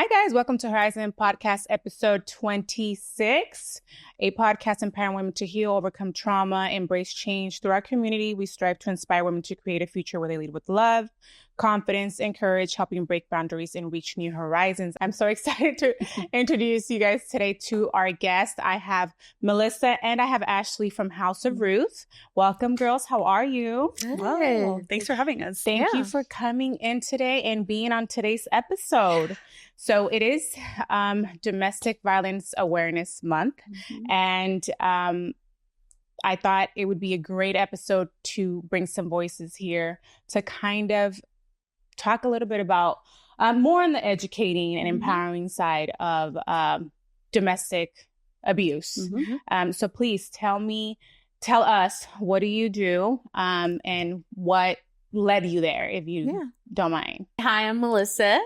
Hi, guys. Welcome to Horizon Podcast, episode 26, a podcast empowering women to heal, overcome trauma, embrace change. Through our community, we strive to inspire women to create a future where they lead with love, confidence, and courage, helping break boundaries and reach new horizons. I'm so excited to introduce you guys today to our guest. I have Melissa and I have Ashley from House of Ruth. Welcome, girls. How are you? Good. Wow. Thanks for having us. Thank you for coming in today and being on today's episode. So it is Domestic Violence Awareness Month, and I thought it would be a great episode to bring some voices here to kind of talk a little bit about more on the educating and empowering side of domestic abuse. So please tell us, what do you do and what led you there, if you don't mind. Hi, I'm Melissa.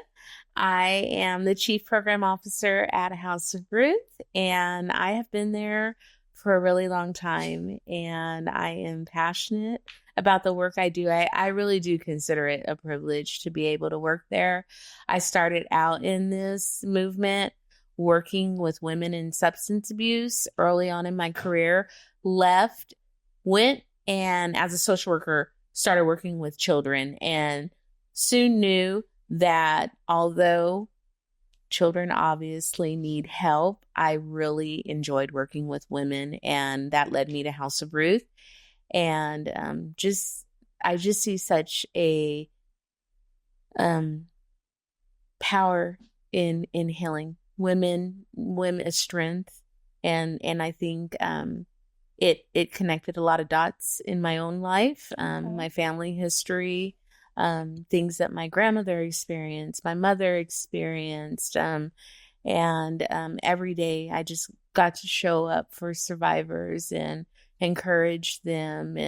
I am the Chief Program Officer at House of Ruth, and I have been there for a really long time, and I am passionate about the work I do. I really do consider it a privilege to be able to work there. I started out in this movement working with women in substance abuse early on in my career, went, and as a social worker, started working with children, and soon knew that although children obviously need help, I really enjoyed working with women, and that led me to House of Ruth. And I just see such a power in healing women strength, and I think it connected a lot of dots in my own life, my family history. Things that my grandmother experienced, my mother experienced, and every day I just got to show up for survivors and encourage them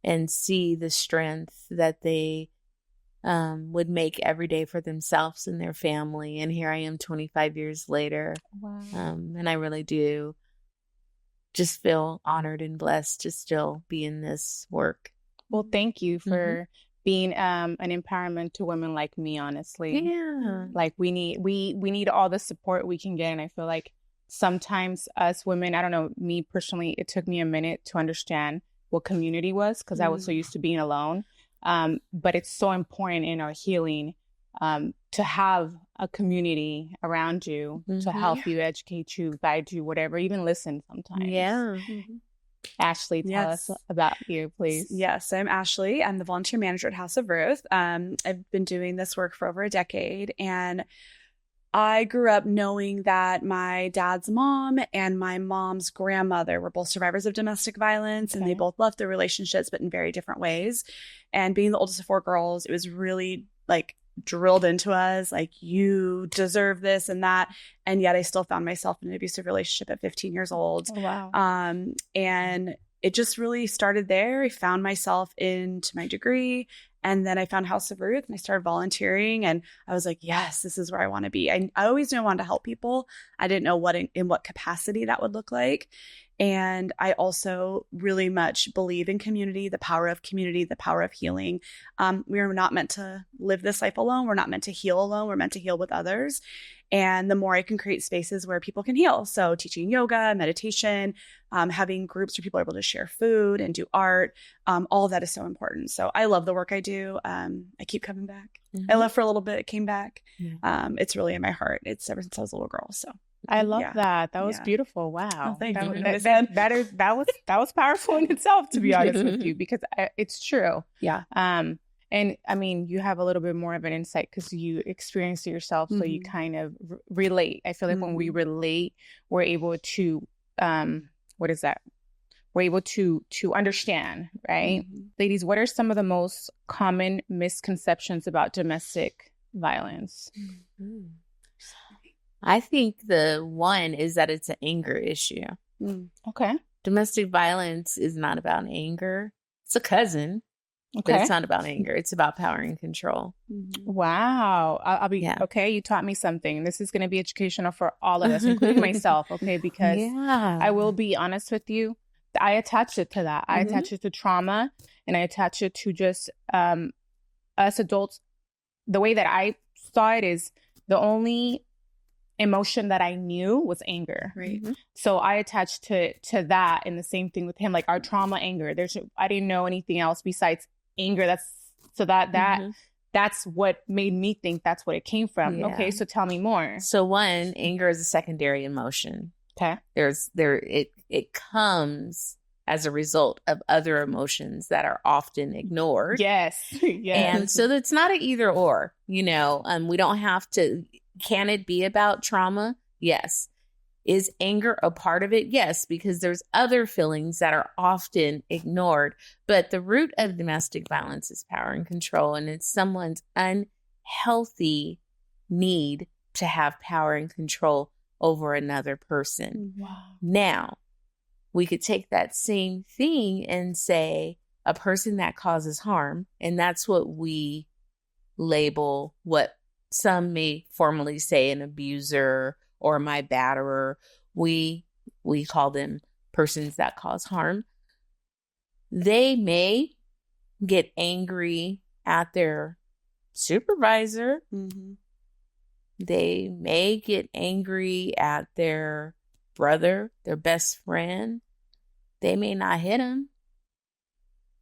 and see the strength that they would make every day for themselves and their family. And here I am 25 years later. Wow. And I really do just feel honored and blessed to still be in this work. Well, thank you for being an empowerment to women like me, honestly. Yeah. Like we need all the support we can get. And I feel like sometimes us women, I don't know, me personally, it took me a minute to understand what community was, because I was so used to being alone. But it's so important in our healing to have a community around you to help you, educate you, guide you, whatever, even listen sometimes. Yeah. Ashley, tell us about you, please. Yes, I'm Ashley. I'm the volunteer manager at House of Ruth. I've been doing this work for over a decade, and I grew up knowing that my dad's mom and my mom's grandmother were both survivors of domestic violence, and they both left their relationships, but in very different ways. And being the oldest of four girls, it was really like drilled into us, like, you deserve this and that. And yet I still found myself in an abusive relationship at 15 years old. Oh, wow. And it just really started there. I found myself into my degree, and then I found House of Ruth, and I started volunteering, and I was like, yes, this is where I want to be. I always knew I wanted to help people. I didn't know in what capacity that would look like. And I also really much believe in community, the power of healing. We are not meant to live this life alone. We're not meant to heal alone. We're meant to heal with others. And the more I can create spaces where people can heal, so teaching yoga, meditation, having groups where people are able to share food and do art, all of that is so important. So I love the work I do. I keep coming back. I left for a little bit, came back. It's really in my heart. It's ever since I was a little girl. So I love that. That was beautiful. Wow. Oh, thank you. That was powerful in itself, to be honest with you, because it's true. Yeah. And I mean, you have a little bit more of an insight because you experienced it yourself. So you kind of relate. I feel like when we relate, we're able to, what is that? We're able to understand, right? Ladies, what are some of the most common misconceptions about domestic violence? I think the one is that it's an anger issue. Okay. Domestic violence is not about anger. It's a cousin, but it's not about anger. It's about power and control. Wow. I'll be, okay, you taught me something. This is going to be educational for all of us, including myself, okay? Because I will be honest with you. I attach it to that. I attach it to trauma, and I attach it to just us adults. The way that I saw it is the only emotion that I knew was anger. Right. So I attached to that, and the same thing with him, like our trauma, anger. I didn't know anything else besides anger. That's what made me think that's what it came from. Yeah. Okay, so tell me more. So one, anger is a secondary emotion. Okay. It comes as a result of other emotions that are often ignored. Yes. And so it's not an either or, we don't have to. Can it be about trauma? Yes. Is anger a part of it? Yes, because there's other feelings that are often ignored. But the root of domestic violence is power and control, and it's someone's unhealthy need to have power and control over another person. Wow. Now, we could take that same thing and say a person that causes harm, and that's what we label what some may formally say an abuser or my batterer. We call them persons that cause harm. They may get angry at their supervisor. They may get angry at their brother, their best friend. They may not hit him.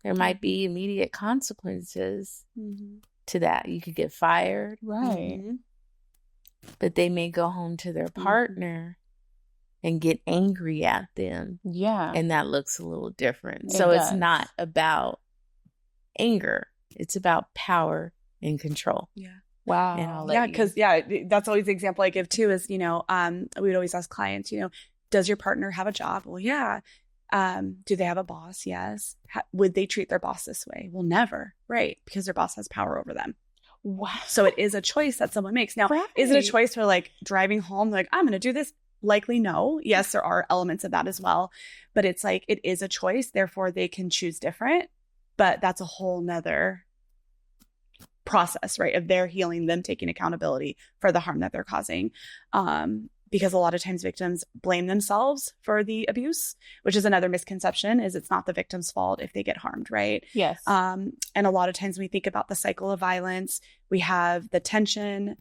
There might be immediate consequences to that. You could get fired. Right. But they may go home to their partner and get angry at them. Yeah. And that looks a little different. So it's not about anger. It's about power and control. Yeah. Wow. Yeah, because that's always the example I give too is, we would always ask clients, does your partner have a job? Well, yeah. Do they have a boss? Yes. Would they treat their boss this way? Well, never. Right. Because their boss has power over them. Wow. So it is a choice that someone makes. Now, is it a choice for like driving home? Like, I'm going to do this? Likely no. Yes, there are elements of that as well. But it's like, it is a choice. Therefore, they can choose different. But that's a whole nother process, right? Of their healing, them taking accountability for the harm that they're causing. Because a lot of times victims blame themselves for the abuse, which is another misconception, is it's not the victim's fault if they get harmed, right? Yes. And a lot of times when we think about the cycle of violence, we have the tension.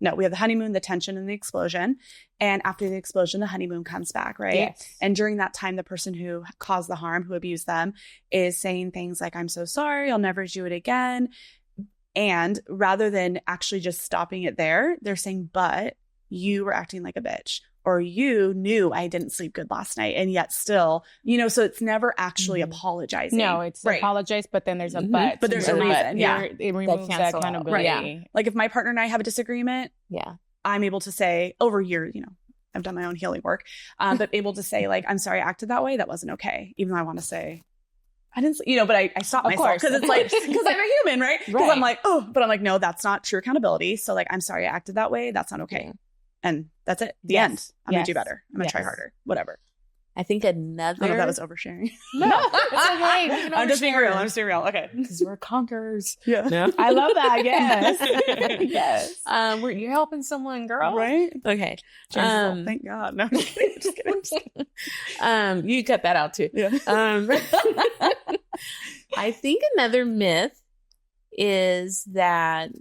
No, we have the honeymoon, the tension, and the explosion. And after the explosion, the honeymoon comes back, right? Yes. And during that time, the person who caused the harm, who abused them, is saying things like, I'm so sorry, I'll never do it again. And rather than actually just stopping it there, they're saying, but you were acting like a bitch, or you knew I didn't sleep good last night, and yet still, so it's never actually apologizing. No, it's apologize, but then there's a but. But there's a reason. Yeah. It removes that accountability. Right. Yeah. Like if my partner and I have a disagreement, I'm able to say over years, I've done my own healing work, but able to say like, I'm sorry I acted that way. That wasn't okay. Even though I want to say, I didn't, but I stopped myself because it's like, because I'm a human, right? Because I'm like, but I'm like, no, that's not true accountability. So like, I'm sorry I acted that way. That's not okay. Yeah. And that's it. The end. I'm going to do better. I'm going to try harder. Whatever. I think another. I don't know if that was oversharing. No, it's okay. I'm just being real. I'm just being real. Okay. Because we're conquerors. Yeah. No? I love that. Yes. Yes. You're helping someone, girl. Right? Okay. Thank God. No, just kidding. You cut that out too. Yeah. I think another myth is that,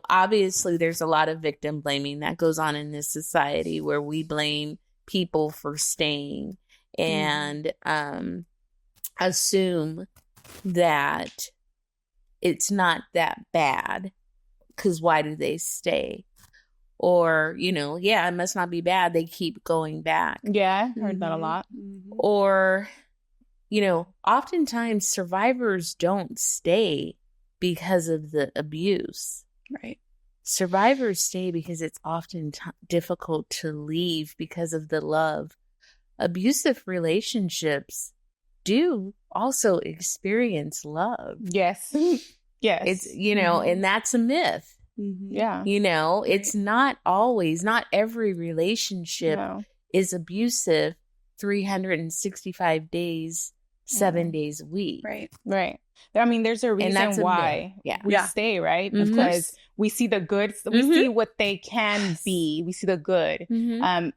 obviously there's a lot of victim blaming that goes on in this society where we blame people for staying and assume that it's not that bad because why do they stay? Or, it must not be bad. They keep going back. Yeah, I heard that a lot. Or, oftentimes survivors don't stay because of the abuse. Right. Survivors stay because it's often difficult to leave because of the love. Abusive relationships do also experience love. Yes. Yes. It's, and that's a myth. Yeah. It's not always, not every relationship is abusive 365 days, 7 days a week. Right. Right. I mean, there's a reason why we stay, right? Because we see the good. We see what they can be. We see the good. And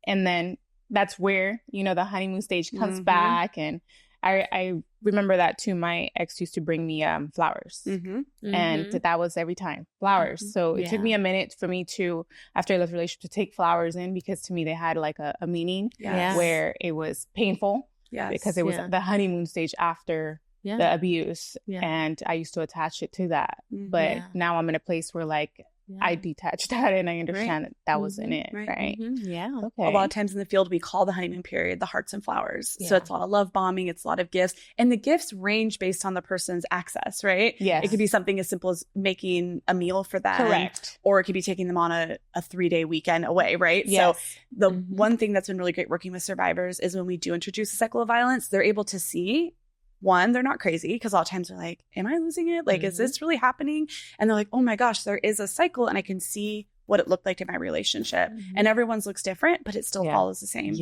then that's where, the honeymoon stage comes back. And I remember that too. My ex used to bring me flowers, and that was every time flowers. So it took me a minute for me to, after I left the relationship, to take flowers in, because to me they had like a meaning where it was painful because it was the honeymoon stage after the abuse, and I used to attach it to that. But now I'm in a place where like I detached that and I understand that wasn't it, right? Yeah. Okay. A lot of times in the field, we call the honeymoon period the hearts and flowers. So it's a lot of love bombing. It's a lot of gifts. And the gifts range based on the person's access, right? Yes. It could be something as simple as making a meal for them. Correct. Or it could be taking them on a 3-day weekend away, right? Yes. So the one thing that's been really great working with survivors is when we do introduce a cycle of violence, they're able to see, one, they're not crazy, because a lot of times they're like, am I losing it? Like, is this really happening? And they're like, oh my gosh, there is a cycle and I can see what it looked like in my relationship. And everyone's looks different, but it still follows the same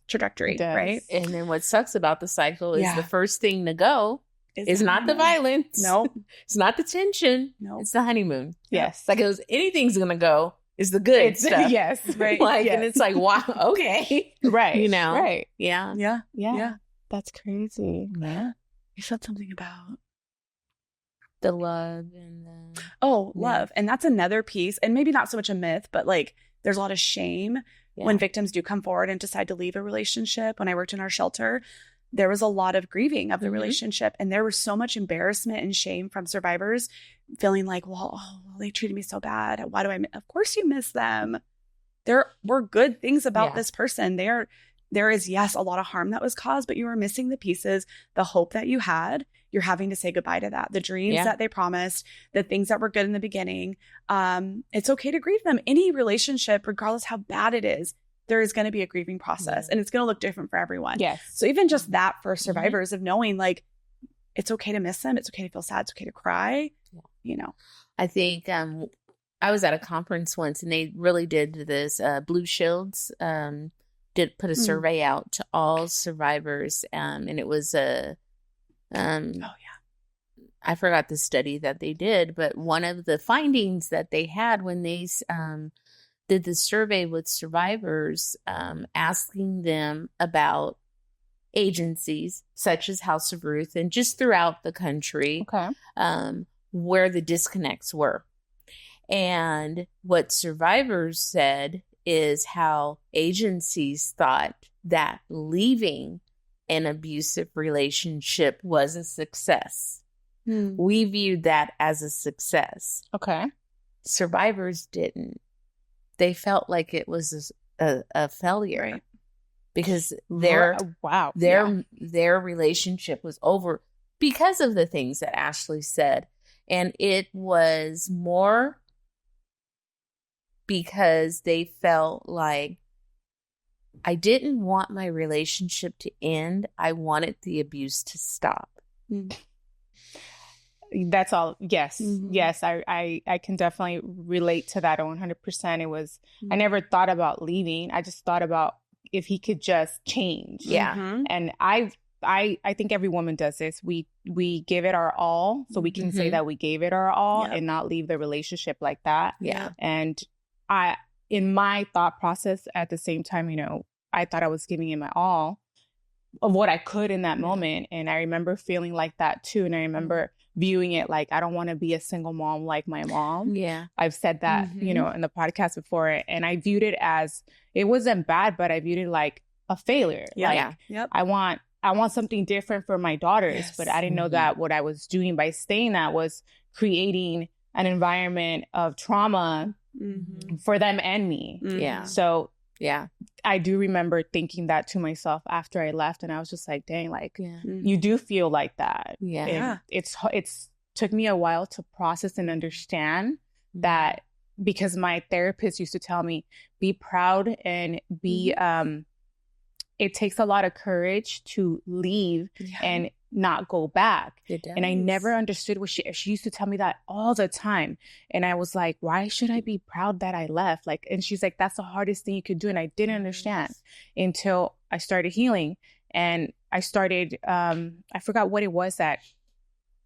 trajectory, right? And then what sucks about the cycle is the first thing to go is not the violence. No. It's not the tension. No. It's the honeymoon. Yes. Like, anything's going to go is the good stuff. Yes. Right. Like, and it's like, wow, okay. Right. You know? Right. Yeah. Yeah. That's crazy. Yeah. You said something about the love and the... love. And that's another piece. And maybe not so much a myth, but like there's a lot of shame when victims do come forward and decide to leave a relationship. When I worked in our shelter, there was a lot of grieving of the relationship. And there was so much embarrassment and shame from survivors feeling like, well, they treated me so bad. Why do I of course you miss them. There were good things about this person. There is, yes, a lot of harm that was caused, but you were missing the pieces, the hope that you had. You're having to say goodbye to that. The dreams that they promised, the things that were good in the beginning. It's okay to grieve them. Any relationship, regardless how bad it is, there is going to be a grieving process and it's going to look different for everyone. Yes. So even just that for survivors of knowing like, it's okay to miss them. It's okay to feel sad. It's okay to cry. You know, I think I was at a conference once and they really did this Blue Shields did put a survey out to all survivors, and it was I forgot the study that they did, but one of the findings that they had when they did the survey with survivors, asking them about agencies such as House of Ruth and just throughout the country, where the disconnects were. And what survivors said is how agencies thought that leaving an abusive relationship was a success. We viewed that as a success. Okay. Survivors didn't. They felt like it was a failure, right? Because their relationship was over because of the things that Ashley said. And it was more because they felt like I didn't want my relationship to end. I wanted the abuse to stop. That's all. Yes. Yes. I can definitely relate to that 100%. It was, I never thought about leaving. I just thought about if he could just change. Yeah. And I think every woman does this. We give it our all. So we can say that we gave it our all and not leave the relationship like that. Yeah. And in my thought process at the same time, you know, I thought I was giving it my all of what I could in that moment. And I remember feeling like that too. And I remember viewing it like, I don't want to be a single mom like my mom. Yeah. I've said that, you know, in the podcast before. And I viewed it as, it wasn't bad, but I viewed it like a failure. Yeah. Like, I want something different for my daughters, but I didn't know that what I was doing by staying that was creating an environment of trauma for them and me. Yeah. So I do remember thinking that to myself after I left, and I was just like, dang, like you do feel like that. Yeah. It's took me a while to process and understand that, because my therapist used to tell me, be proud and be, it takes a lot of courage to leave and not go back. And I never understood what she used to tell me that all the time. And I was like, why should I be proud that I left? Like, and she's like, that's the hardest thing you could do. And I didn't understand until I started healing. And I started, I forgot what it was that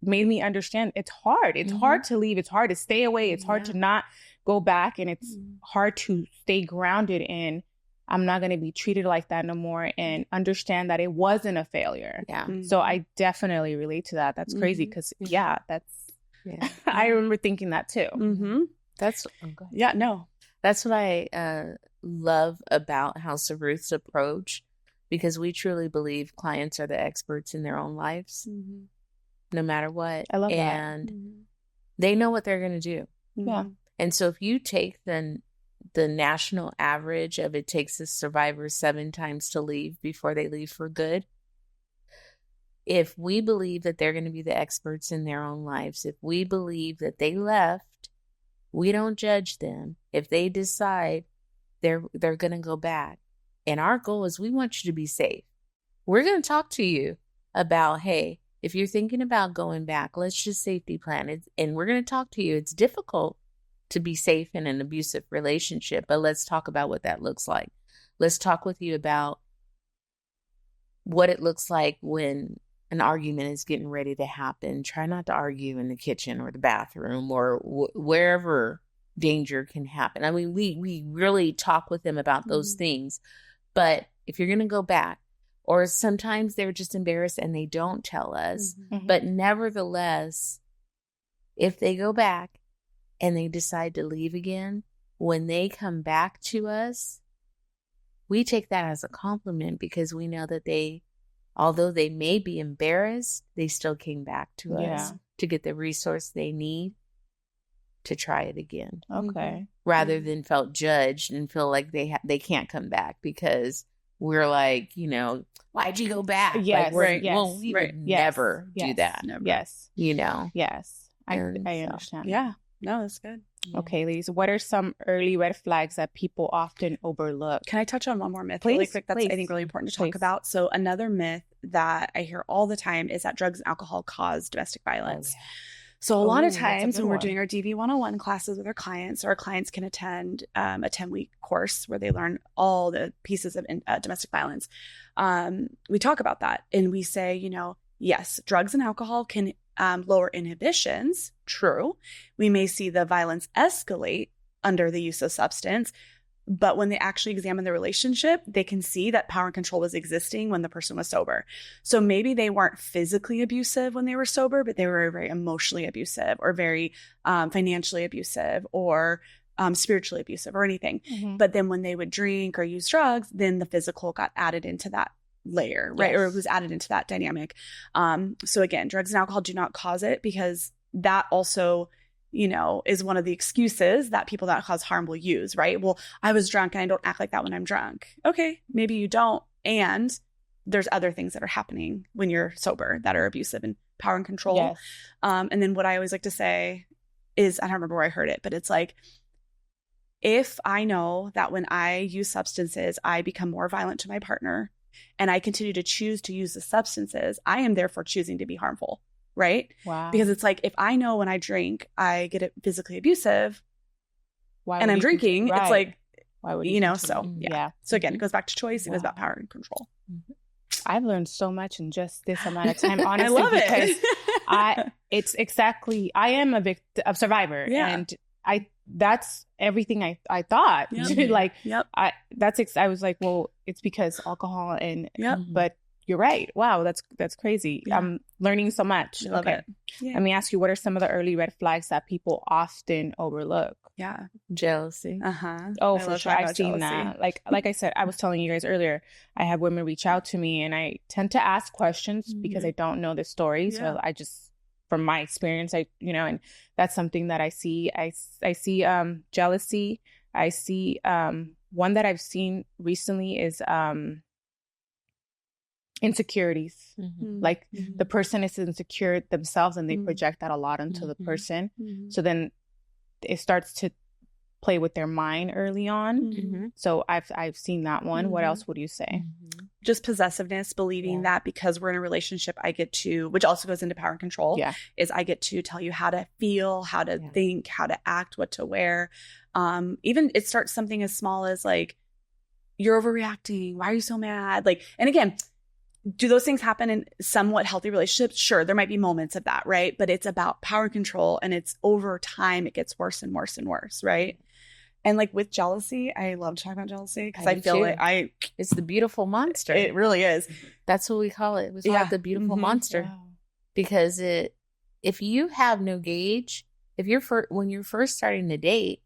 made me understand it's hard. It's hard to leave. It's hard to stay away. It's hard to not go back. And it's hard to stay grounded in I'm not going to be treated like that no more, and understand that it wasn't a failure. Yeah. So I definitely relate to that. That's crazy because, I remember thinking that too. That's That's what I love about House of Ruth's approach, because we truly believe clients are the experts in their own lives, no matter what. I love that. And they know what they're going to do. Yeah. And so if you take the national average of it takes a survivor 7 times to leave before they leave for good, if we believe that they're going to be the experts in their own lives, if we believe that they left, we don't judge them. If they decide they're going to go back, and our goal is we want you to be safe. We're going to talk to you about, hey, if you're thinking about going back, let's just safety plan it. And we're going to talk to you. It's difficult to be safe in an abusive relationship, but let's talk about what that looks like. Let's talk with you about what it looks like when an argument is getting ready to happen. Try not to argue in the kitchen or the bathroom or wherever danger can happen. I mean, we really talk with them about those things. But if you're going to go back, or sometimes they're just embarrassed and they don't tell us, but nevertheless, if they go back and they decide to leave again, when they come back to us, we take that as a compliment, because we know that they, although they may be embarrassed, they still came back to us to get the resource they need to try it again. Okay. Rather than felt judged and feel like they can't come back because we're like, why'd you go back? Yes. Like, well, we would never do that. Never. Yes. Yes. I understand. Yeah. No, that's good. Okay, ladies, what are some early red flags that people often overlook? Can I touch on one more myth really quick? That's, I think, really important to talk about. So another myth that I hear all the time is that drugs and alcohol cause domestic violence. Oh, yeah. So a lot of times when we're doing our DV 101 classes with our clients can attend a 10-week course where they learn all the pieces of domestic violence. We talk about that and we say, yes, drugs and alcohol can lower inhibitions. True. We may see the violence escalate under the use of substance, but when they actually examine the relationship, they can see that power and control was existing when the person was sober. So maybe they weren't physically abusive when they were sober, but they were very emotionally abusive or very financially abusive or spiritually abusive or anything. But then when they would drink or use drugs, then the physical got added into that layer, right? Or it was added into that dynamic. So again, drugs and alcohol do not cause it, because that also, is one of the excuses that people that cause harm will use, right? Well, I was drunk and I don't act like that when I'm drunk. Okay, maybe you don't. And there's other things that are happening when you're sober that are abusive and power and control. Yes. And then what I always like to say is, I don't remember where I heard it, but it's like, if I know that when I use substances, I become more violent to my partner, and I continue to choose to use the substances, I am therefore choosing to be harmful, right? Wow. Because it's like, if I know when I drink, I get physically abusive, and I'm drinking, it's like, why would you so yeah. So again, it goes back to choice. It goes about power and control. I've learned so much in just this amount of time, honestly. I love it. Because I am a survivor, and that's everything I thought. Like, I was like, well, it's because alcohol and, but you're right. Wow. That's crazy. Yeah. I'm learning so much. Love it. Yeah. Let me ask you, what are some of the early red flags that people often overlook? Yeah. Jealousy. Oh, for sure. I've seen that. Like I said, I was telling you guys earlier, I have women reach out to me and I tend to ask questions because I don't know the story. So I just, from my experience, and that's something that I see. I see jealousy. I see one that I've seen recently is insecurities. Like the person is insecure themselves and they project that a lot onto the person. So then it starts to play with their mind early on. So I've seen that one. What else would you say? Just possessiveness, believing that because we're in a relationship, I get to, which also goes into power and control, is I get to tell you how to feel, how to think, how to act, what to wear. Even it starts something as small as like, you're overreacting. Why are you so mad? Like, and again, do those things happen in somewhat healthy relationships? Sure, there might be moments of that, right? But it's about power and control, and it's over time, it gets worse and worse and worse, right? And like with jealousy, I love talking about jealousy because I I do feel too. like It's the beautiful monster. it really is. That's what we call it. We call it the beautiful monster. Wow. Because if you have no gauge, when you're first starting to date,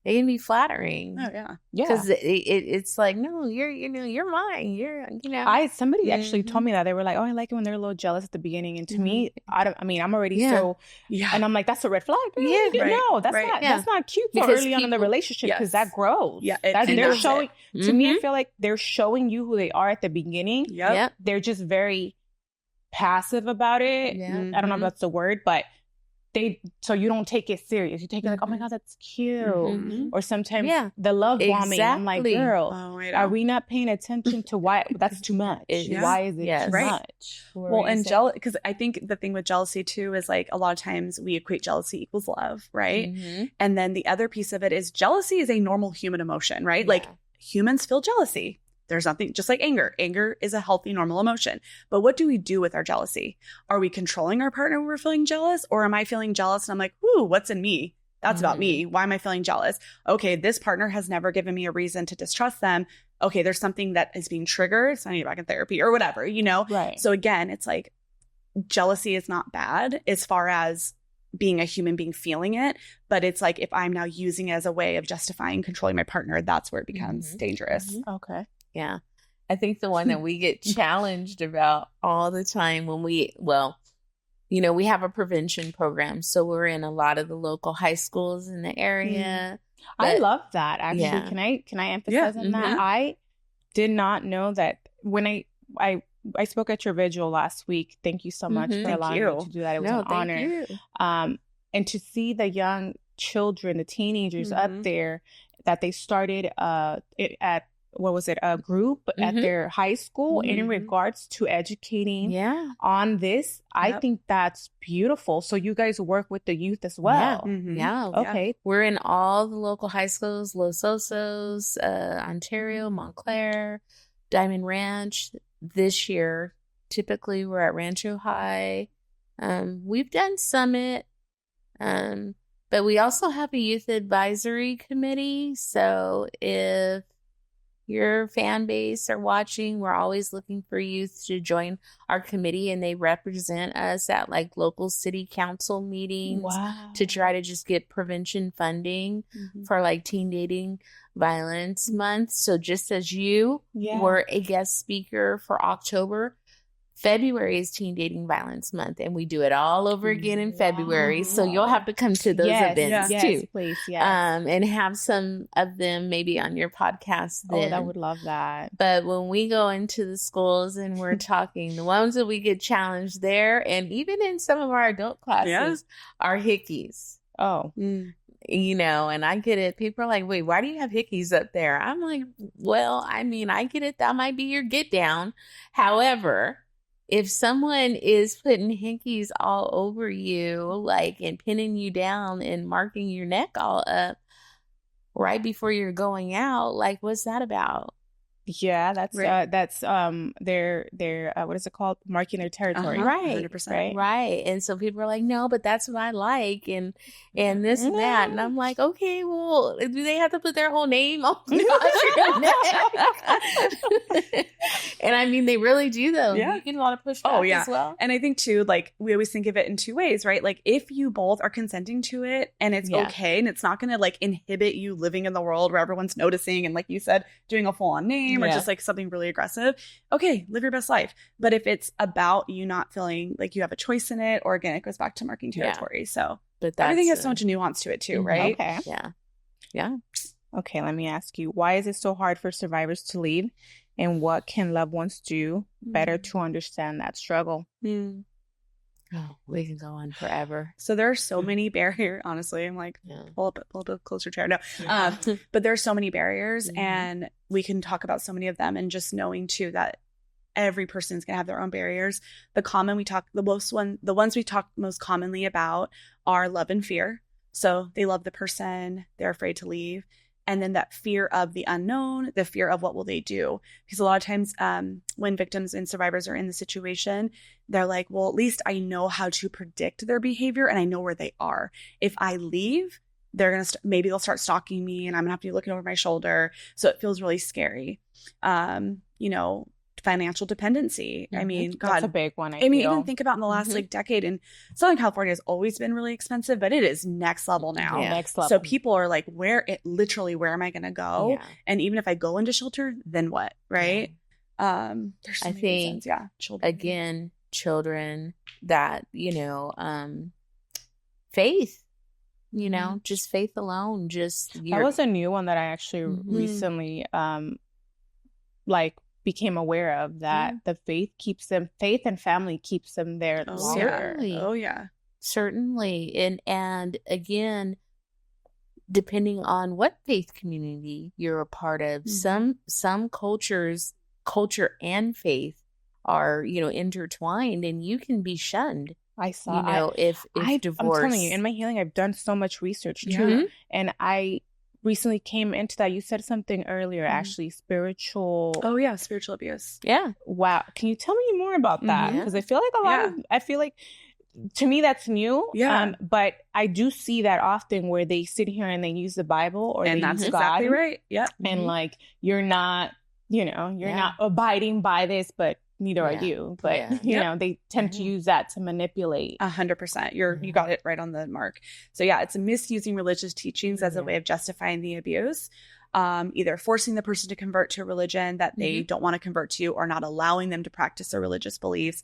it can be flattering. Oh yeah. Because it's like, no, you're mine. Somebody actually told me that. They were like, oh, I like it when they're a little jealous at the beginning. And to me, I'm already so, and I'm like, that's a red flag. Yeah, no, that's not cute so early on in the relationship because that grows. Yeah, they're showing to me. I feel like they're showing you who they are at the beginning. Yep. They're just very passive about it. Yeah. I don't know if that's the word, but so you don't take it serious. You take it like, oh my God, that's cute. Or sometimes the love bombing. I'm like, girl, are we not paying attention to why? That's too much. Why is it too much? Well, and jealous, because I think the thing with jealousy too is like a lot of times we equate jealousy equals love, right? And then the other piece of it is jealousy is a normal human emotion, right? Like humans feel jealousy. There's nothing, just like anger. Anger is a healthy, normal emotion. But what do we do with our jealousy? Are we controlling our partner when we're feeling jealous? Or am I feeling jealous and I'm like, ooh, what's in me? That's about me. Why am I feeling jealous? Okay, this partner has never given me a reason to distrust them. Okay, there's something that is being triggered. So I need to go back in therapy or whatever, Right. So again, it's like jealousy is not bad as far as being a human being feeling it. But it's like if I'm now using it as a way of justifying controlling my partner, that's where it becomes dangerous. Okay. Yeah. I think the one that we get challenged about all the time when we have a prevention program. So we're in a lot of the local high schools in the area. I love that, actually. Can I emphasize on that? I did not know that when I spoke at your vigil last week. Thank you so much for allowing me to do that. It was an honor. And to see the young children, the teenagers up there, that they started a group at their high school in regards to educating on this. I think that's beautiful. So you guys work with the youth as well. Okay. We're in all the local high schools, Los Osos, Ontario, Montclair, Diamond Ranch. This year, typically we're at Rancho High. We've done Summit, but we also have a youth advisory committee. So if your fan base are watching, we're always looking for youth to join our committee, and they represent us at like local city council meetings to try to just get prevention funding for like Teen Dating Violence Month. So just as you were a guest speaker for October, February is Teen Dating Violence Month, and we do it all over again in February. So you'll have to come to those events too. Please, and have some of them maybe on your podcast then. I would love that. But when we go into the schools and we're talking, the ones that we get challenged there, and even in some of our adult classes, are hickeys. Oh. And I get it. People are like, wait, why do you have hickeys up there? I'm like, well, I mean, I get it. That might be your get down. However, if someone is putting hickeys all over you, like, and pinning you down and marking your neck all up right before you're going out, like, what's that about? Yeah, that's their what is it called? Marking their territory. Right. 100%. Right. And so people are like, no, but that's what I like, and this and that. And I'm like, okay, well, do they have to put their whole name on your neck? And I mean, they really do, though. Yeah. You get a lot of pushback as well. And I think too, like, we always think of it in two ways, right? Like, if you both are consenting to it and it's okay, and it's not going to like inhibit you living in the world where everyone's noticing and, like you said, doing a full on name or just like something really aggressive, okay, live your best life. But if it's about you not feeling like you have a choice in it, or again, it goes back to marking territory. So but everything has so much nuance to it too, right? Okay. Yeah. Okay, let me ask you, why is it so hard for survivors to leave? And what can loved ones do better to understand that struggle? Oh, we can go on forever. So there are so many barriers. Honestly, I'm like, pull up a closer chair. No, but there are so many barriers, and we can talk about so many of them. And just knowing too that every person's gonna have their own barriers. The ones we talk most commonly about are love and fear. So they love the person, they're afraid to leave. And then that fear of the unknown, the fear of what will they do? Because a lot of times when victims and survivors are in the situation, they're like, well, at least I know how to predict their behavior and I know where they are. If I leave, they're going to, maybe they'll start stalking me and I'm gonna have to be looking over my shoulder. So it feels really scary. You know, financial dependency. I mean, God, that's a big one. I mean, even think about in the last like decade, and Southern California has always been really expensive, but it is next level now. Yeah. Next level. So people are like, where am I going to go? Yeah. And even if I go into shelter, then what? Right. There's so I many think, reasons. Yeah. Children. Again, children that, faith, just faith alone, that was a new one that I actually recently, like became aware of, that the faith and family keeps them there longer. Certainly. Oh yeah. Certainly. And again, depending on what faith community you're a part of, some culture and faith are, intertwined, and you can be shunned. I saw, if divorce. I'm telling you, in my healing, I've done so much research too. And I recently came into that. You said something earlier, actually, spiritual. Oh yeah, spiritual abuse. Yeah. Wow. Can you tell me more about that? Because I feel like I feel like, to me, that's new. Yeah. But I do see that often where they sit here and they use the Bible, or and they that's use exactly God, right. Yep. And like, you're not, not abiding by this, but neither are you. But they tend to use that to manipulate. 100%. You got it right on the mark. So yeah, it's misusing religious teachings as a way of justifying the abuse. Either forcing the person to convert to a religion that they don't want to convert to, or not allowing them to practice their religious beliefs,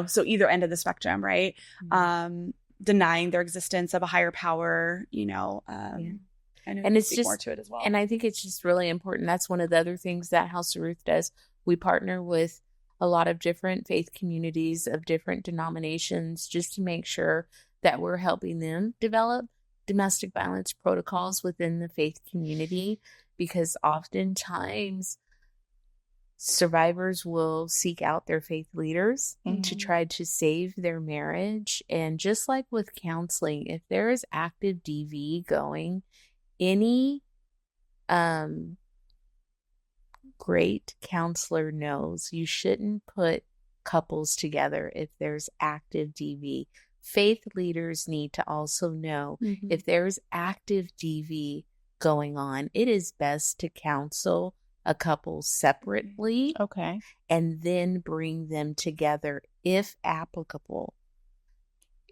so either end of the spectrum, right? Denying their existence of a higher power, and it's just more to it as well. And I think it's just really important. That's one of the other things that House of Ruth does. We partner with a lot of different faith communities of different denominations, just to make sure that we're helping them develop domestic violence protocols within the faith community, because oftentimes survivors will seek out their faith leaders to try to save their marriage. And just like with counseling, if there is active DV going, any great counselor knows you shouldn't put couples together if there's active DV. Faith leaders need to also know if there's active DV going on, it is best to counsel a couple separately. Okay. And then bring them together if applicable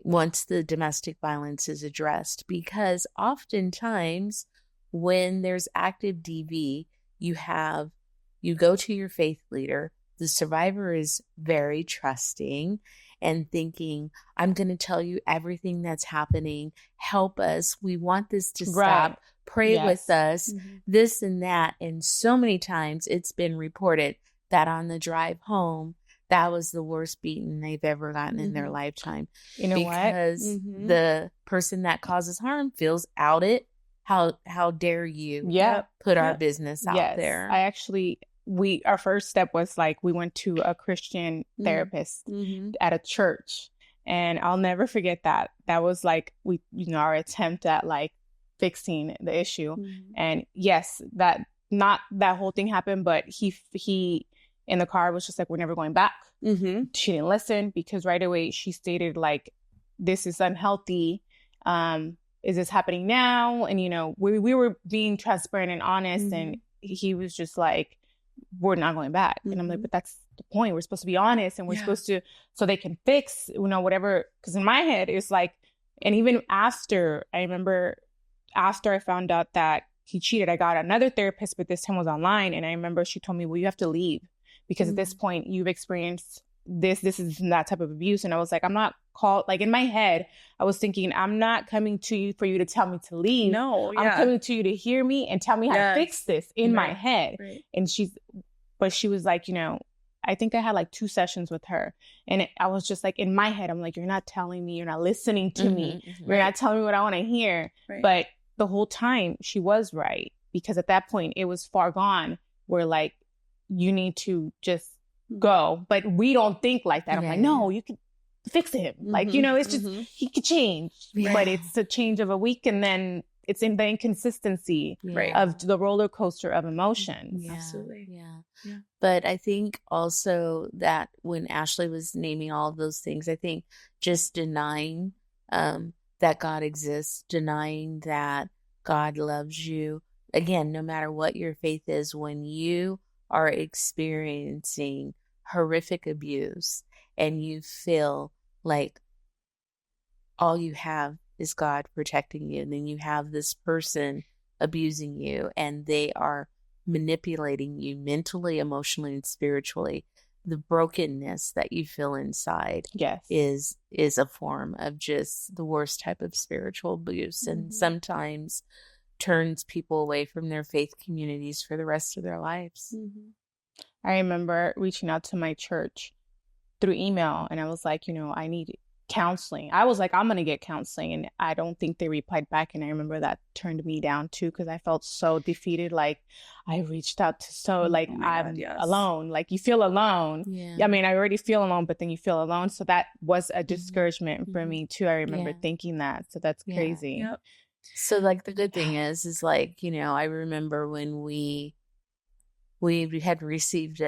once the domestic violence is addressed. Because oftentimes when there's active DV, you go to your faith leader, the survivor is very trusting and thinking, I'm going to tell you everything that's happening. Help us. We want this to stop. Pray with us, this and that. And so many times it's been reported that on the drive home, that was the worst beating they've ever gotten in their lifetime. You know because the person that causes harm feels outed. How dare you put our business out there? I actually, our first step was like, we went to a Christian therapist at a church, and I'll never forget that. That was like, our attempt at like fixing the issue. And yes, not that whole thing happened, but he in the car was just like, we're never going back. She didn't listen, because right away she stated like, this is unhealthy. Is this happening now? And, we were being transparent and honest, and he was just like, we're not going back. And I'm like, but that's the point. We're supposed to be honest, and we're supposed to, so they can fix, whatever. Because in my head, it's like, and even after, I remember after I found out that he cheated, I got another therapist, but this time was online. And I remember she told me, well, you have to leave, because at this point you've experienced this is that type of abuse. And I was like, I'm not called, like in my head, I was thinking, I'm not coming to you for you to tell me to leave. No, I'm coming to you to hear me and tell me how to fix this in my head. And she was like, I think I had like 2 sessions with her. And I was just like, in my head, I'm like, you're not telling me, you're not listening to me. You're not telling me what I want to hear. But the whole time she was right, because at that point it was far gone where like, you need to just go. But we don't think like that. I'm like, no, you can fix him. Like, it's just, he could change, but it's a change of a week. And then it's in the inconsistency of the roller coaster of emotions. Absolutely. Yeah. But I think also that when Ashley was naming all of those things, I think just denying that God exists, denying that God loves you. Again, no matter what your faith is, when you are experiencing horrific abuse and you feel like all you have is God protecting you, and then you have this person abusing you and they are manipulating you mentally, emotionally, and spiritually, the brokenness that you feel inside Yes. is a form of just the worst type of spiritual abuse, and sometimes turns people away from their faith communities for the rest of their lives. I remember reaching out to my church through email, and I was like, I need counseling. I was like, I'm going to get counseling. And I don't think they replied back. And I remember that turned me down too, because I felt so defeated. Like I reached out to I'm alone. Like you feel alone. Yeah. I mean, I already feel alone, but then you feel alone. So that was a discouragement for me too. I remember thinking that. So that's crazy. Yep. So like the good thing is like, I remember when we had received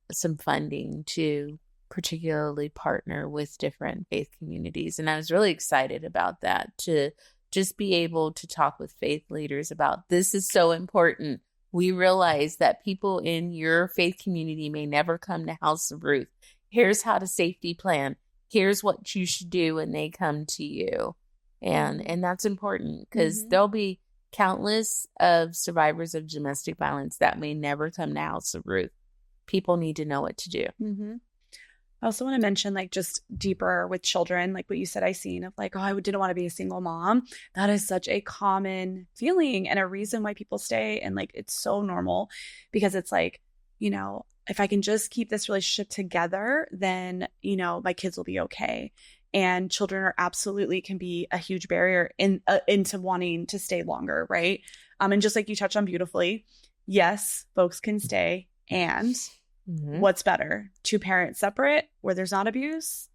some funding to particularly partner with different faith communities. And I was really excited about that, to just be able to talk with faith leaders about this is so important. We realize that people in your faith community may never come to House of Ruth. Here's how to safety plan. Here's what you should do when they come to you. And that's important, because there'll be countless of survivors of domestic violence that may never come to House of Ruth. People need to know what to do. I also want to mention, like, just deeper with children, like what you said, I seen of like, oh, I didn't want to be a single mom. That is such a common feeling and a reason why people stay. And like, it's so normal, because it's like, if I can just keep this relationship together, then, my kids will be okay. And children are absolutely can be a huge barrier into wanting to stay longer. Right. And just like you touched on beautifully, yes, folks can stay. And what's better, two parents separate where there's not abuse,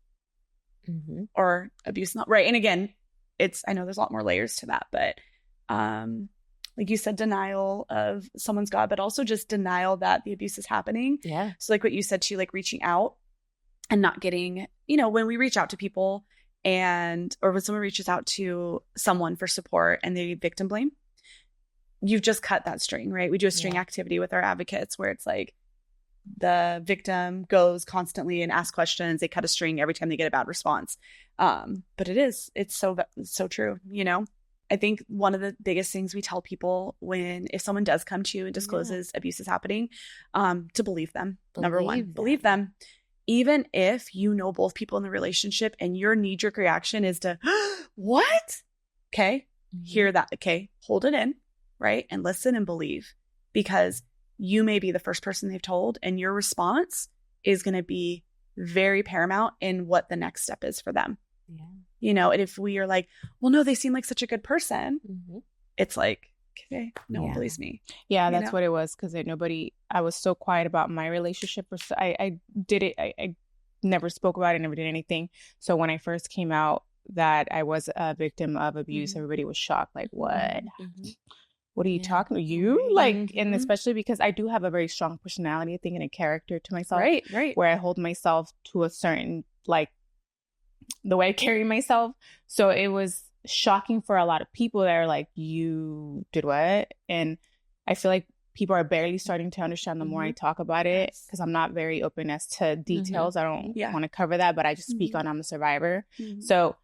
or abuse not, right? And again, I know there's a lot more layers to that, but like you said, denial of someone's God, but also just denial that the abuse is happening. Yeah. So like what you said too, like reaching out and not getting, when we reach out to people or when someone reaches out to someone for support and they victim blame, you've just cut that string, right? We do a string activity with our advocates where it's like, the victim goes constantly and asks questions. They cut a string every time they get a bad response. But it's so true. I think one of the biggest things we tell people if someone does come to you and discloses abuse is happening, to believe them. Number one, believe them. Even if both people in the relationship and your knee-jerk reaction is to, what? Okay. Hear that. Okay. Hold it in, right? And listen and believe, because you may be the first person they've told, and your response is going to be very paramount in what the next step is for them. Yeah. And if we are like, well, no, they seem like such a good person, it's like, okay, no one believes me. Yeah, that's what it was, because I was so quiet about my relationship. I did it. I never spoke about it, never did anything. So when I first came out that I was a victim of abuse, everybody was shocked. Like, what? What are you talking to? You? Like, and especially because I do have a very strong personality, I think, and a character to myself. Right. Where I hold myself to a certain, like, the way I carry myself. So it was shocking for a lot of people that are like, you did what? And I feel like people are barely starting to understand the more I talk about it, because I'm not very open as to details. I don't want to cover that, but I just speak on I'm a survivor. So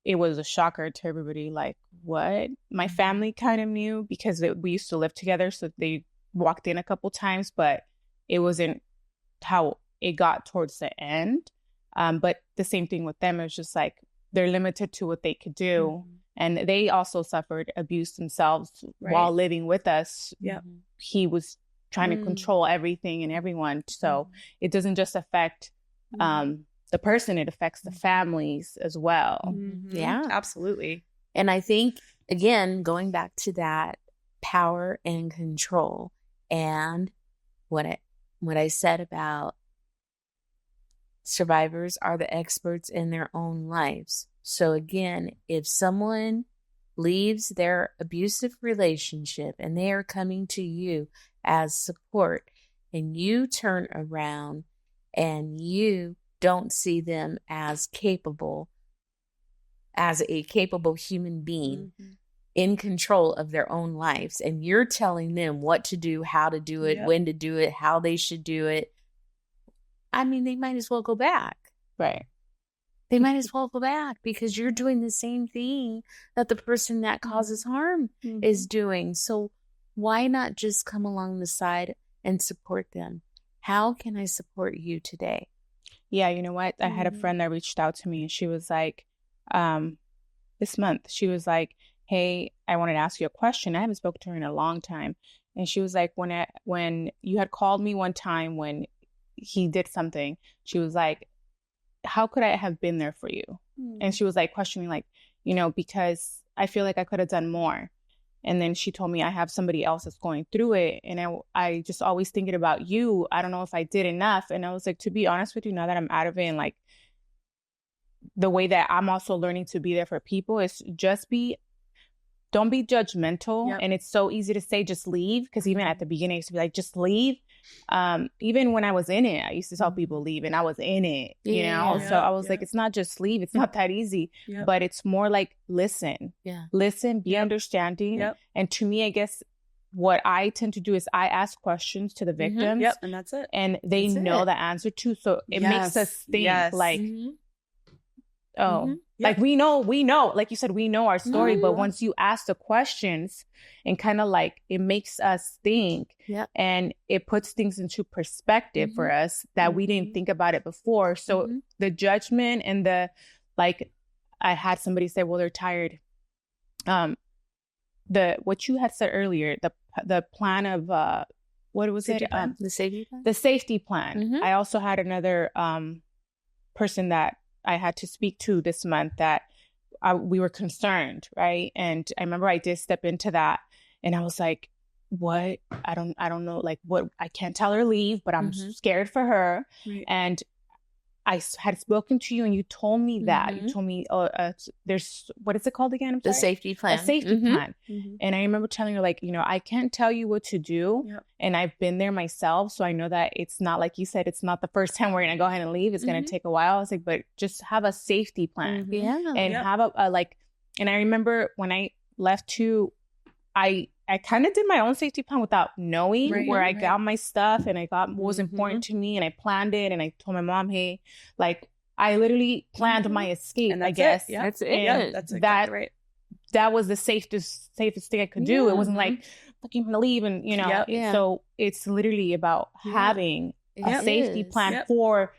it was a shocker to everybody. Like, what? My family kind of knew, because we used to live together. So they walked in a couple times, but it wasn't how it got towards the end. But the same thing with them. It was just like, they're limited to what they could do. And they also suffered abuse themselves while living with us. He was trying to control everything and everyone. So it doesn't just affect the person, it affects the families as well. Yeah, absolutely. And I think, again, going back to that power and control, and what I said about survivors are the experts in their own lives. So again, if someone leaves their abusive relationship and they are coming to you as support, and you turn around and you don't see them as capable, as a capable human being in control of their own lives, and you're telling them what to do, how to do it, when to do it, how they should do it, I mean, they might as well go back. Right. They might as well go back because you're doing the same thing that the person that causes harm is doing. So why not just come along the side and support them? How can I support you today? Yeah, you know what? I had a friend that reached out to me, and she was like, this month, she was like, hey, I wanted to ask you a question. I haven't spoken to her in a long time. And she was like, when you had called me one time when he did something, she was like, how could I have been there for you? And she was like questioning, like, you know, because I feel like I could have done more. And then she told me, I have somebody else that's going through it. And I just always thinking about you. I don't know if I did enough. And I was like, to be honest with you, now that I'm out of it, and like the way that I'm also learning to be there for people is just don't be judgmental. And it's so easy to say, just leave. Because even at the beginning, I used to be like, just leave. Even when I was in it, I used to tell people leave, and I was in it, you know? So I was like, it's not just leave. It's not that easy, but it's more like, listen, be understanding. And to me, I guess what I tend to do is I ask questions to the victims. And that's it. And they know the answer too. So it makes us think like, like we know, like you said, we know our story, but once you ask the questions and kind of like, it makes us think and it puts things into perspective for us that we didn't think about it before. So the judgment and the, like, I had somebody say, well, they're tired. What you had said earlier, the plan of, what was safety it? Plan? The safety plan? The safety plan. I also had another person that I had to speak to this month that we were concerned, right? And I remember I did step into that, and I was like, what? I don't know, like what, I can't tell her leave, but I'm scared for her. And I had spoken to you, and you told me that. You told me, there's, what is it called again? The safety plan. A safety plan. And I remember telling her, like, you know, I can't tell you what to do. And I've been there myself. So I know that it's not, like you said, it's not the first time we're going to go ahead and leave. It's going to take a while. I was like, but just have a safety plan. And have a, like, and I remember when I left too, I kind of did my own safety plan without knowing where I got my stuff, and I got what was important to me, and I planned it, and I told my mom, hey, like, I literally planned my escape, and I guess. That's it. And That's exactly right. That was the safest thing I could do. It wasn't like, fucking gonna leave, and, you know. So it's literally about having a safety plan for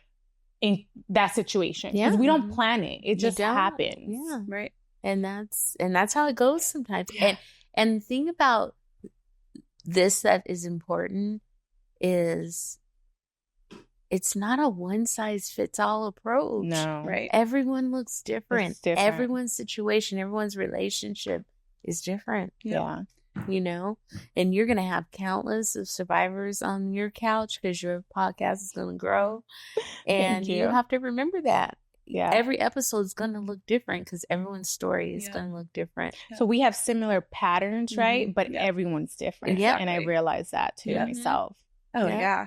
in that situation. Because we don't plan it. It just happens. Right. And that's how it goes sometimes. And the thing about this that is important is it's not a one-size-fits-all approach. No. Right. Everyone looks different. It's different. Everyone's situation, everyone's relationship is different. Yeah. You know? And you're going to have countless of survivors on your couch because your podcast is going to grow. And you have to remember that. Every episode is going to look different because everyone's story is going to look different. So we have similar patterns, right? But everyone's different. And I realized that too myself. Oh, yeah.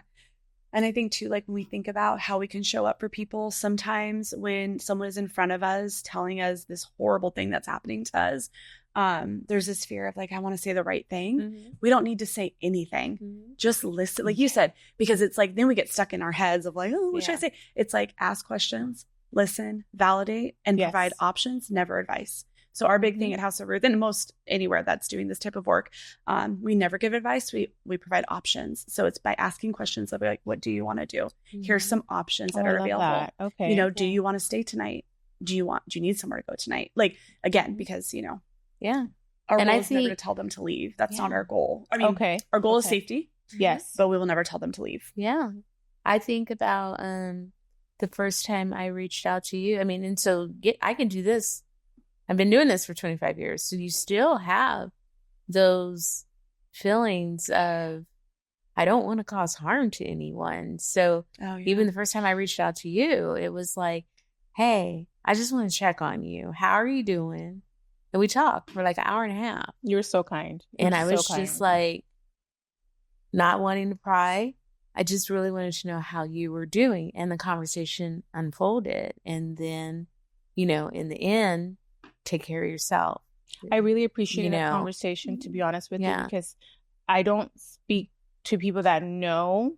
And I think too, like, when we think about how we can show up for people, sometimes when someone is in front of us telling us this horrible thing that's happening to us, there's this fear of like, I want to say the right thing. We don't need to say anything. Just listen. Like you said, because it's like, then we get stuck in our heads of like, oh, what should I say? It's like, ask questions. Listen, validate, and provide options, never advice. So our big thing at House of Ruth, and most anywhere that's doing this type of work, we never give advice. We provide options. So it's by asking questions of like, what do you want to do? Here's some options that are available. That. Okay. You know, do you want to stay tonight? Do you need somewhere to go tonight? Like, again, because, you know, our goal is never to tell them to leave. That's not our goal. I mean, our goal is safety. Yes. But we will never tell them to leave. Yeah. I think about, the first time I reached out to you, I mean, and so I can do this. I've been doing this for 25 years. So you still have those feelings of, I don't want to cause harm to anyone. So even the first time I reached out to you, it was like, hey, I just want to check on you. How are you doing? And we talked for like an hour and a half. You were so kind. And I was just like, not wanting to pry. I just really wanted to know how you were doing. And the conversation unfolded. And then, you know, in the end, take care of yourself. I really appreciated the conversation, to be honest with you, because I don't speak to people that know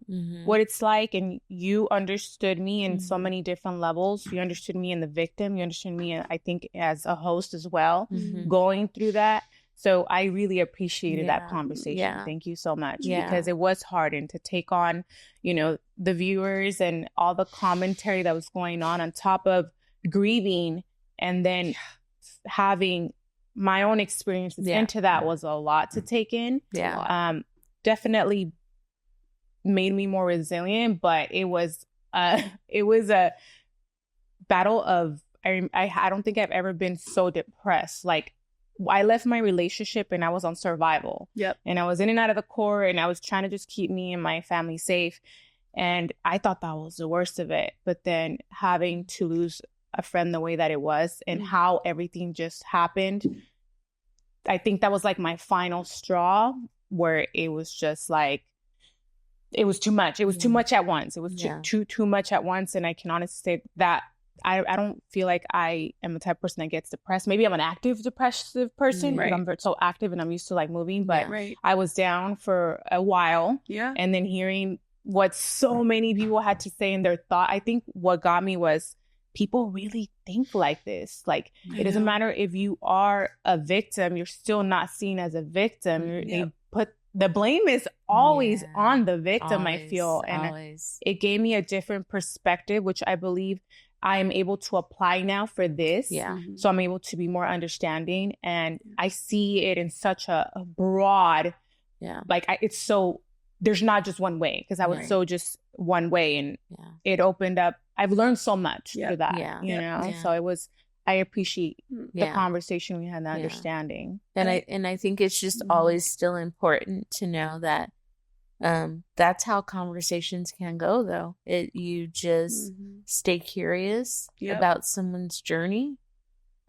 what it's like, and you understood me in so many different levels. You understood me in the victim. You understood me, I think, as a host as well, going through that. So I really appreciated that conversation. Yeah. Thank you so much, because it was hard, and to take on, you know, the viewers and all the commentary that was going on top of grieving, and then having my own experiences into that was a lot to take in. Definitely made me more resilient, but it was a battle of, I don't think I've ever been so depressed. Like, I left my relationship and I was on survival. And I was in and out of the court, and I was trying to just keep me and my family safe. And I thought that was the worst of it. But then having to lose a friend the way that it was, and how everything just happened, I think that was like my final straw, where it was just like, it was too much. It was too much at once. It was too much at once. And I can honestly say that I don't feel like I am the type of person that gets depressed. Maybe I'm an active depressive person, because I'm so active and I'm used to like moving. But I was down for a while. And then hearing what so many people had to say in their thought, I think what got me was, people really think like this. Like, it doesn't matter if you are a victim, you're still not seen as a victim. They put the blame is always on the victim, I feel. And it gave me a different perspective, which I believe I am able to apply now for this. So I'm able to be more understanding, and I see it in such a broad, like, it's so, there's not just one way, because I was so just one way, and it opened up. I've learned so much through that, you know? So it was, I appreciate the conversation we had, the understanding. And I think it's just always still important to know that that's how conversations can go, though. You just stay curious about someone's journey.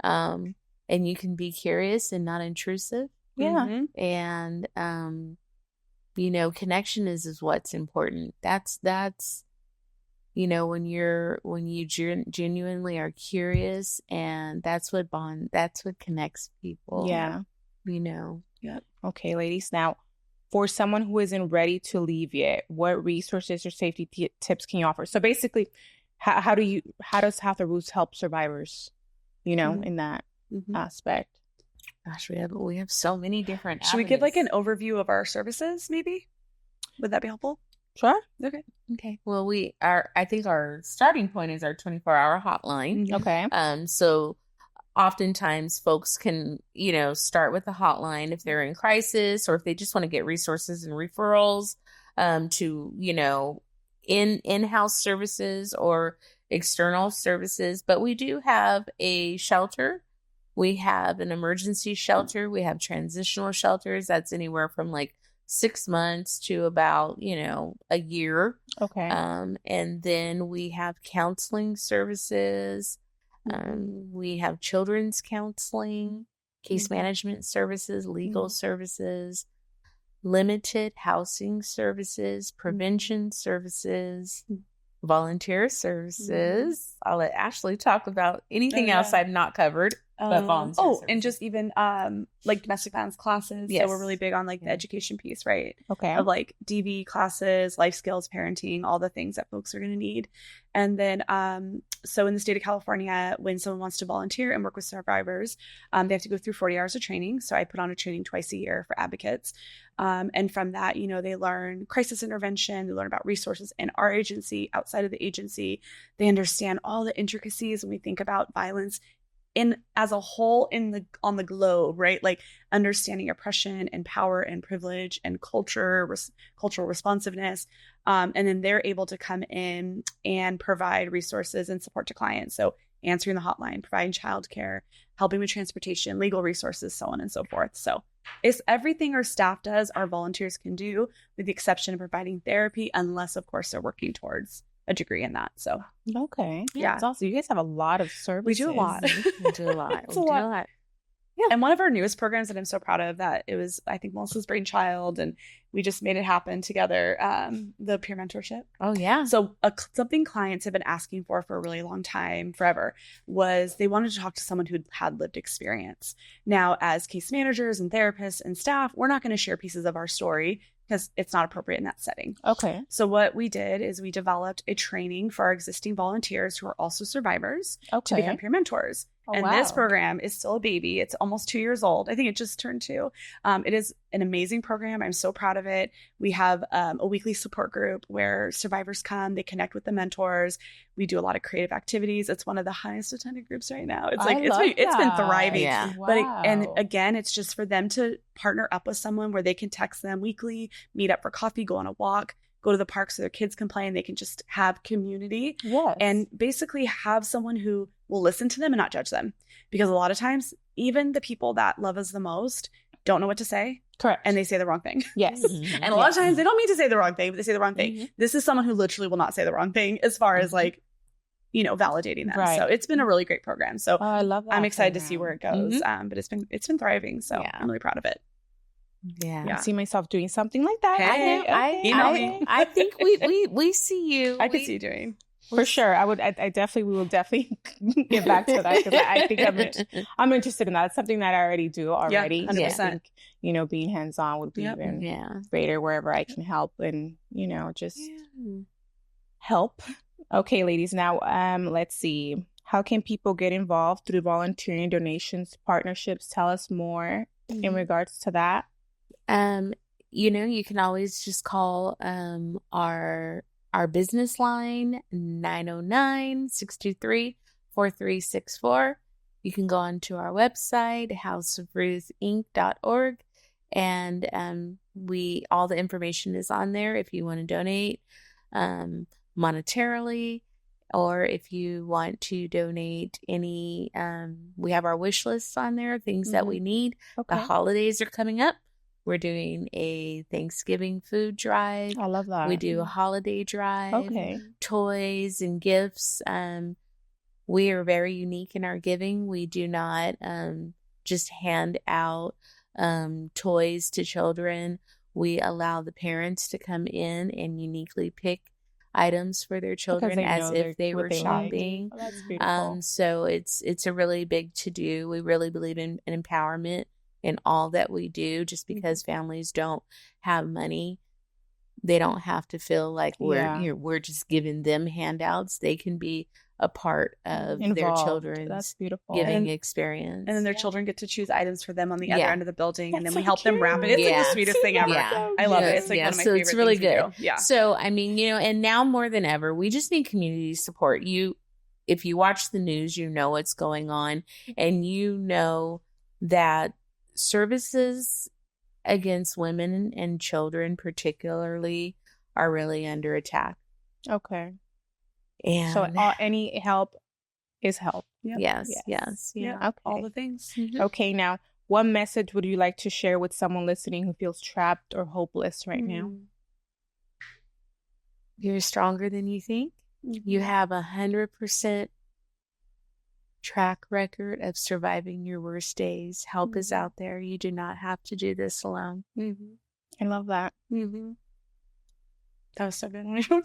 And you can be curious and not intrusive. And you know, connection is what's important. That's you know, when you genuinely are curious, and that's what connects people. You know. Okay, ladies. Now, for someone who isn't ready to leave yet, what resources or safety tips can you offer? So basically, how does House of Ruth help survivors, you know, in that aspect? Gosh, we have so many different Should we give like an overview of our services, maybe? Would that be helpful? Sure. Okay. Well, I think our starting point is our 24-hour hotline. Okay. So oftentimes folks can, you know, start with the hotline if they're in crisis, or if they just want to get resources and referrals to, you know, in-house services or external services. But we do have a shelter. We have an emergency shelter. We have transitional shelters. That's anywhere from like 6 months to about, you know, a year. Okay. And then we have counseling services. We have children's counseling, case management services, legal services, limited housing services, prevention services, volunteer services. I'll let Ashley talk about anything else I've not covered. But volunteer services. And just even like domestic violence classes. So we're really big on like the education piece, right? Okay. Of like DV classes, life skills, parenting, all the things that folks are going to need. And then so in the state of California, when someone wants to volunteer and work with survivors, they have to go through 40 hours of training. So I put on a training twice a year for advocates. And from that, you know, they learn crisis intervention, they learn about resources in our agency, outside of the agency. They understand all the intricacies when we think about violence as a whole on the globe, right? Like understanding oppression and power and privilege and cultural responsiveness. And then they're able to come in and provide resources and support to clients. So answering the hotline, providing childcare, helping with transportation, legal resources, so on and so forth. So it's everything our staff does, our volunteers can do, with the exception of providing therapy, unless of course they're working towards a degree in that. So okay, yeah, it's awesome. You guys have a lot of services. We do a lot. We do a lot. Yeah. And one of our newest programs that I'm so proud of, that it was, I think, Melissa's brainchild, and we just made it happen together, the peer mentorship. Oh, yeah. So something clients have been asking for a really long time, forever, was they wanted to talk to someone who had lived experience. Now, as case managers and therapists and staff, we're not going to share pieces of our story because it's not appropriate in that setting. Okay. So what we did is we developed a training for our existing volunteers who are also survivors to become peer mentors. Oh, and wow. this program is still a baby. It's almost 2 years old. I think it just turned 2. It is an amazing program. I'm so proud of it. We have a weekly support group where survivors come, they connect with the mentors. We do a lot of creative activities. It's one of the highest attended groups right now. It's like it's been thriving. Yeah. Wow. But and again, it's just for them to partner up with someone where they can text them weekly, meet up for coffee, go on a walk, go to the park so their kids can play, and they can just have community. Yes. And basically have someone who will listen to them and not judge them. Because a lot of times, even the people that love us the most don't know what to say. Correct. And they say the wrong thing. Yes. And a lot of times they don't mean to say the wrong thing, but they say the wrong thing. This is someone who literally will not say the wrong thing as far as like, validating them. Right. So it's been a really great program. So I love that. I'm excited to see where it goes. Mm-hmm. But it's been thriving. So Yeah. I'm really proud of it. Yeah. I see myself doing something like that. Hey, I think we see you. I could see you doing. For sure. We will definitely get back to that, because I think I'm interested in that. It's something that I already do already. Yeah, 100%. So I think, being hands-on would be even greater wherever I can help and, just help. Okay, ladies. Now, let's see. How can people get involved through volunteering, donations, partnerships? Tell us more in regards to that. You can always just call our business line, 909-623-4364. You can go onto our website, houseofruthinc.org, and all the information is on there if you want to donate monetarily, or if you want to donate any, we have our wish lists on there, things that we need. Okay. The holidays are coming up. We're doing a Thanksgiving food drive. I love that. We do a holiday drive. Okay. Toys and gifts. We are very unique in our giving. We do not just hand out toys to children. We allow the parents to come in and uniquely pick items for their children as if they were shopping. Oh, that's beautiful. So it's a really big to-do. We really believe in empowerment in all that we do. Just because families don't have money, they don't have to feel like we're just giving them handouts. They can be a part of their children's That's beautiful. giving experience. And then their children get to choose items for them on the other end of the building. And then we so help them wrap it. It's like the sweetest thing ever. I love it. It's like one of my favorite it's really things good. to do. Yeah. So, and now more than ever, we just need community support. If you watch the news, you know what's going on, and you know that services against women and children particularly are really under attack. Okay. And so any help is help. Yep. Yes. Yeah. Okay. All the things. Okay. Now, what message would you like to share with someone listening who feels trapped or hopeless right now? You're stronger than you think. You have 100% track record of surviving your worst days. Help is out there. You do not have to do this alone. I love that. That was so good. That's so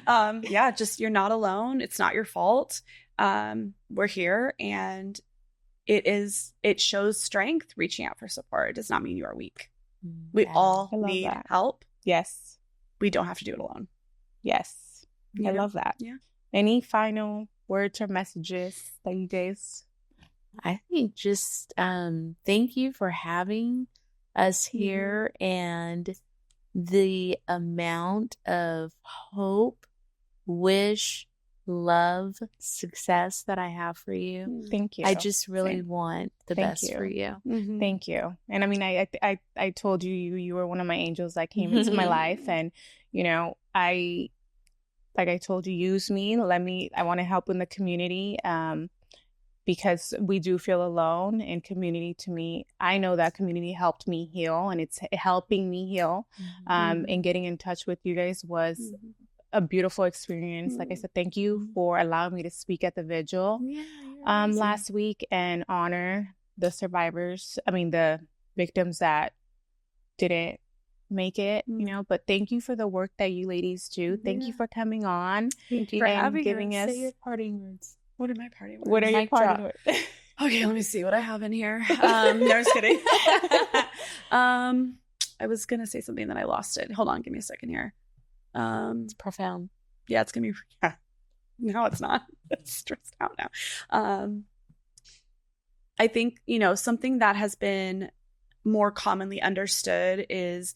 good. Just you're not alone. It's not your fault. We're here, and it shows strength reaching out for support. It does not mean you are weak. We all need help. Yes. We don't have to do it alone. Yes. I love that. Yeah. Any final words or messages that you guys? I think just thank you for having us here, and the amount of hope, wish, love, success that I have for you. Thank you. I just really want the best for you. Thank you. And I mean, I told you were one of my angels that came into my life, and like I told you, use me. I want to help in the community. Because we do feel alone, and community, to me, I know that community helped me heal, and it's helping me heal. And getting in touch with you guys was a beautiful experience. Like I said, thank you for allowing me to speak at the vigil last week and honor the the victims that didn't make it, but thank you for the work that you ladies do. Thank you for coming on. Thank you for having giving us. Say your parting words. What are my parting words? What are your parting words? Okay, let me see what I have in here. No, I was kidding. I was gonna say something that I lost it. Hold on, give me a second here. It's profound. Yeah, it's gonna be. Yeah. No, it's not. It's stressed out now. I think something that has been more commonly understood is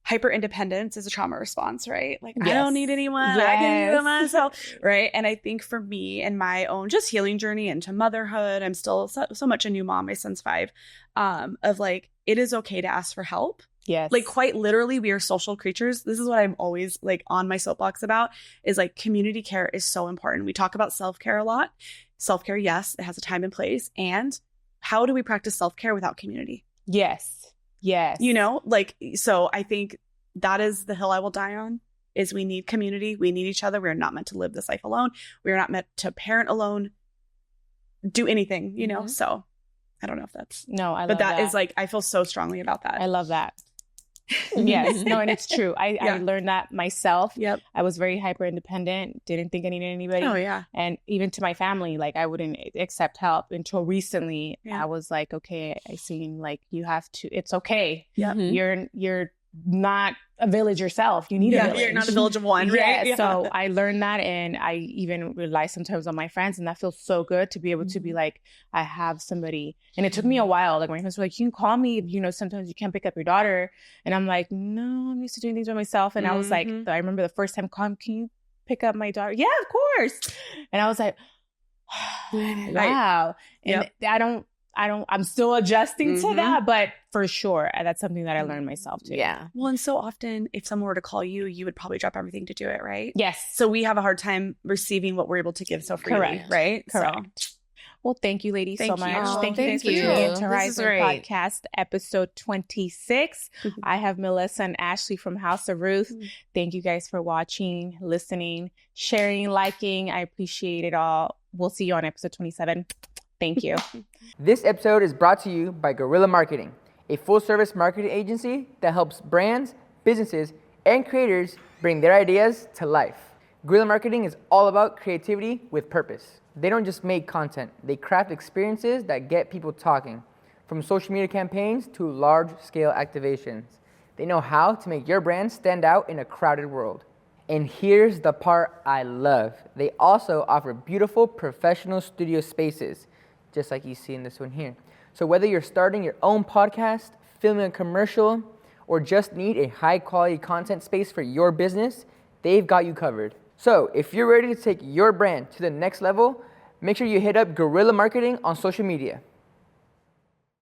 hyper independence is a trauma response, right? Like, I don't need anyone. I can do it myself, right? And I think for me and my own just healing journey into motherhood, I'm still so much a new mom. My son's 5. Of like, it is okay to ask for help. Yes. Like, quite literally, we are social creatures. This is what I'm always like on my soapbox about, is like community care is so important. We talk about self-care a lot. Self-care, yes, it has a time and place. And how do we practice self-care without community? Yes. So I think that is the hill I will die on, is we need community. We need each other. We're not meant to live this life alone. We're not meant to parent alone, do anything, So I don't know if that's. No, I love that. But that that is like, I feel so strongly about that. I love that. Yes. No, and it's true. I learned that myself. Yep. I was very hyper independent, didn't think I needed anybody. Oh, yeah. And even to my family, like I wouldn't accept help until recently. Yeah. I was like, okay, I seen like you have to, it's okay. Yep. You're not a village yourself. You need a village. You're not a village of one, right? Yeah. So I learned that, and I even rely sometimes on my friends, and that feels so good to be able to be like, I have somebody. And it took me a while. Like my friends were like, you can call me if, sometimes you can't pick up your daughter. And I'm like, no, I'm used to doing things by myself. And I was like, I remember the first time, can you pick up my daughter? Yeah, of course. And I was like, wow. And I'm still adjusting to that, but for sure, that's something that I learned myself too. Yeah. Well, and so often if someone were to call you, you would probably drop everything to do it, right? Yes. So we have a hard time receiving what we're able to give so freely, Correct. right? Correct. So. Well, thank you, ladies, so much. Oh, thank you guys for thank tuning you. in to This Horizon is great. Podcast, episode 26. I have Melissa and Ashley from House of Ruth. Thank you guys for watching, listening, sharing, liking. I appreciate it all. We'll see you on episode 27. Thank you. This episode is brought to you by Guerrilla Marketing, a full-service marketing agency that helps brands, businesses, and creators bring their ideas to life. Guerrilla Marketing is all about creativity with purpose. They don't just make content, they craft experiences that get people talking. From social media campaigns to large-scale activations, they know how to make your brand stand out in a crowded world. And here's the part I love. They also offer beautiful professional studio spaces, just like you see in this one here. So whether you're starting your own podcast, filming a commercial, or just need a high-quality content space for your business, they've got you covered. So if you're ready to take your brand to the next level, make sure you hit up Guerrilla Marketing on social media.